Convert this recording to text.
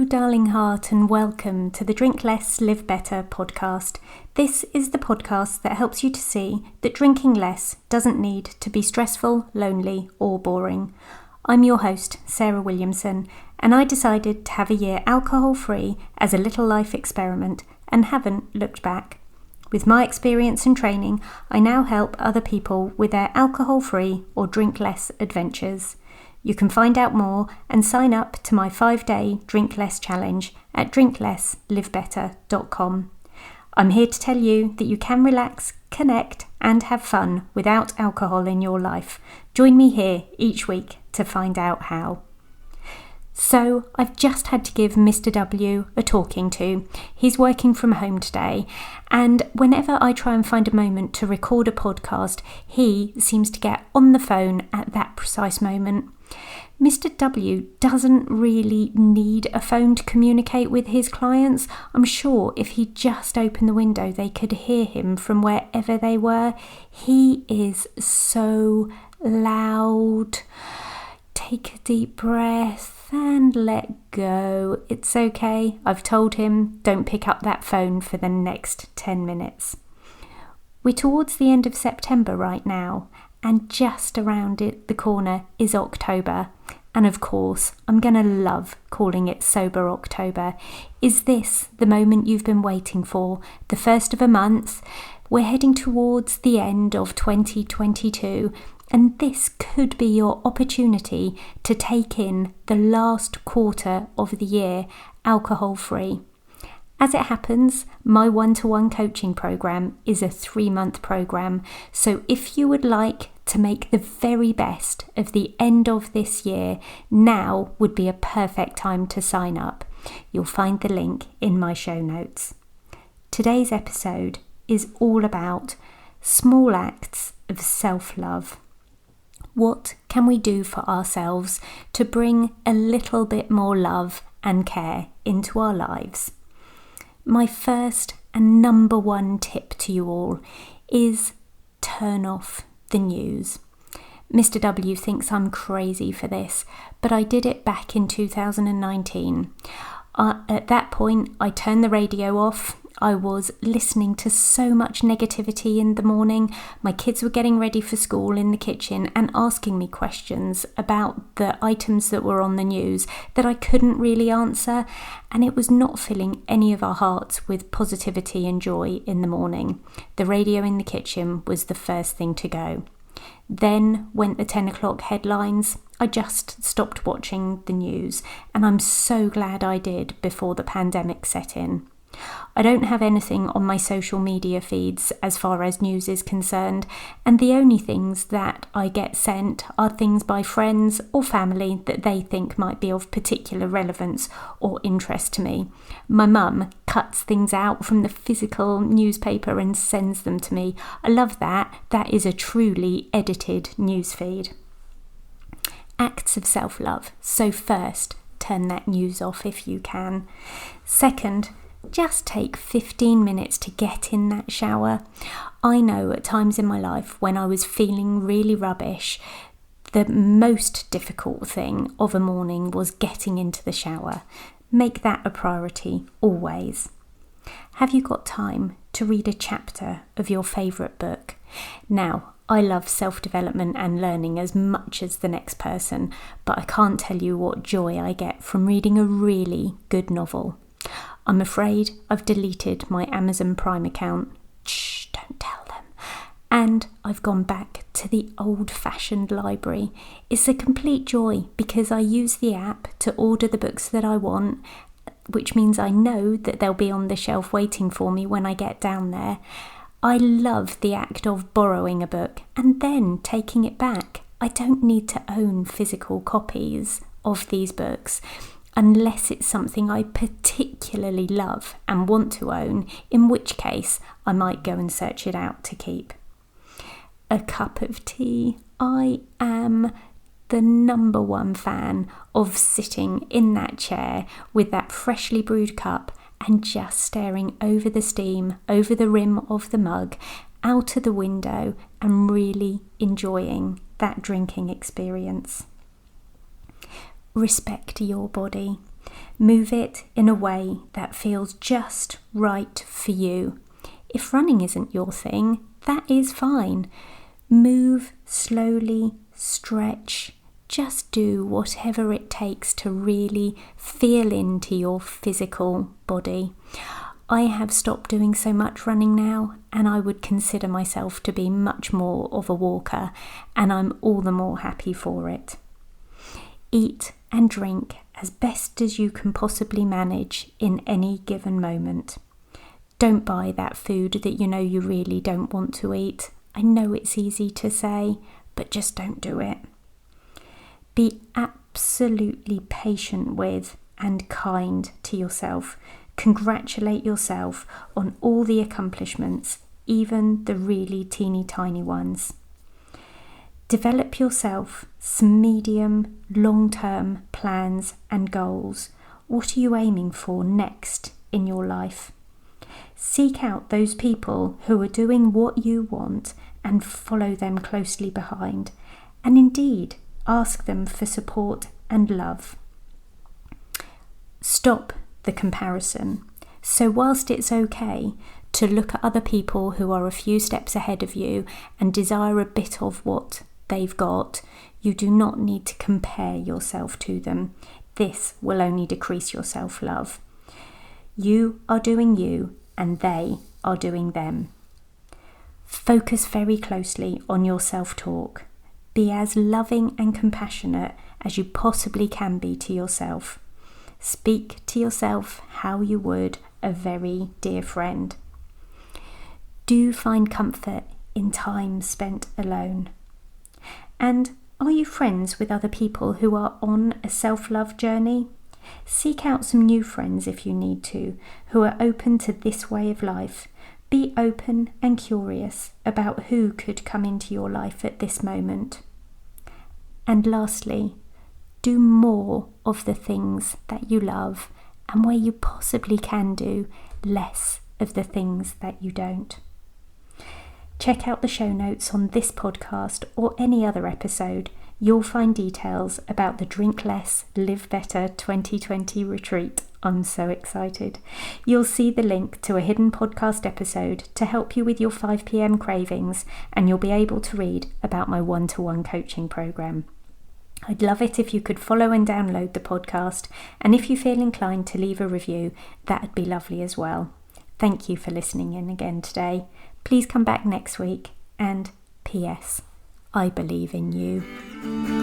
darling heart, and welcome to the Drink Less, Live Better podcast. This is the podcast that helps you to see that drinking less doesn't need to be stressful, lonely, or boring. I'm your host, Sarah Williamson, and I decided to have a year alcohol-free as a little life experiment and haven't looked back. With my experience and training, I now help other people with their alcohol-free or drink less adventures. You can find out more and sign up to my 5-day Drink Less challenge at drinklesslivebetter.com. I'm here to tell you that you can relax, connect and have fun without alcohol in your life. Join me here each week to find out how. So I've just had to give Mr. W a talking to. He's working from home today, and whenever I try and find a moment to record a podcast, he seems to get on the phone at that precise moment. Mr. W doesn't really need a phone to communicate with his clients. I'm sure if he just opened the window, they could hear him from wherever they were. He is so loud. Take a deep breath and let go. It's okay. I've told him don't pick up that phone for the next 10 minutes. We're towards the end of September right now, and just around the corner is October. And of course, I'm going to love calling it Sober October. Is this the moment you've been waiting for? The first of a month? We're heading towards the end of 2022. And this could be your opportunity to take in the last quarter of the year alcohol-free. As it happens, my one-to-one coaching program is a 3-month program. So if you would like to make the very best of the end of this year, now would be a perfect time to sign up. You'll find the link in my show notes. Today's episode is all about small acts of self-love. What can we do for ourselves to bring a little bit more love and care into our lives? My first and number one tip to you all is turn off the news. Mr. W thinks I'm crazy for this, but I did it back in 2019. At that point, I turned the radio off. I was listening to so much negativity in the morning. My kids were getting ready for school in the kitchen and asking me questions about the items that were on the news that I couldn't really answer, and it was not filling any of our hearts with positivity and joy in the morning. The radio in the kitchen was the first thing to go. Then went the 10 o'clock headlines. I just stopped watching the news, and I'm so glad I did before the pandemic set in. I don't have anything on my social media feeds as far as news is concerned, and the only things that I get sent are things by friends or family that they think might be of particular relevance or interest to me. My mum cuts things out from the physical newspaper and sends them to me. I love that. That is a truly edited news feed. Acts of self-love. So first, turn that news off if you can. Second, just take 15 minutes to get in that shower. I know at times in my life when I was feeling really rubbish, the most difficult thing of a morning was getting into the shower. Make that a priority always. Have you got time to read a chapter of your favourite book? Now, I love self-development and learning as much as the next person, but I can't tell you what joy I get from reading a really good novel. I'm afraid I've deleted my Amazon Prime account. Shh, don't tell them. And I've gone back to the old-fashioned library. It's a complete joy because I use the app to order the books that I want, which means I know that they'll be on the shelf waiting for me when I get down there. I love the act of borrowing a book and then taking it back. I don't need to own physical copies of these books, unless it's something I particularly love and want to own, in which case I might go and search it out to keep. A cup of tea. I am the number one fan of sitting in that chair with that freshly brewed cup and just staring over the steam, over the rim of the mug, out of the window, and really enjoying that drinking experience. Respect your body. Move it in a way that feels just right for you. If running isn't your thing, that is fine. Move slowly, stretch, just do whatever it takes to really feel into your physical body. I have stopped doing so much running now, and I would consider myself to be much more of a walker, and I'm all the more happy for it. Eat and drink as best as you can possibly manage in any given moment. Don't buy that food that you know you really don't want to eat. I know it's easy to say, but just don't do it. Be absolutely patient with and kind to yourself. Congratulate yourself on all the accomplishments, even the really teeny tiny ones. Develop yourself some medium, long-term plans and goals. What are you aiming for next in your life? Seek out those people who are doing what you want and follow them closely behind, and indeed ask them for support and love. Stop the comparison. So whilst it's okay to look at other people who are a few steps ahead of you and desire a bit of what they've got, you do not need to compare yourself to them. This will only decrease your self-love. You are doing you and they are doing them. Focus very closely on your self-talk. Be as loving and compassionate as you possibly can be to yourself. Speak to yourself how you would a very dear friend. Do find comfort in time spent alone. And are you friends with other people who are on a self-love journey? Seek out some new friends if you need to, who are open to this way of life. Be open and curious about who could come into your life at this moment. And lastly, do more of the things that you love, and where you possibly can do, less of the things that you don't. Check out the show notes on this podcast or any other episode. You'll find details about the Drink Less, Live Better 2020 retreat. I'm so excited. You'll see the link to a hidden podcast episode to help you with your 5 p.m. cravings, and you'll be able to read about my one-to-one coaching program. I'd love it if you could follow and download the podcast, and if you feel inclined to leave a review, that'd be lovely as well. Thank you for listening in again today. Please come back next week, and P.S. I believe in you.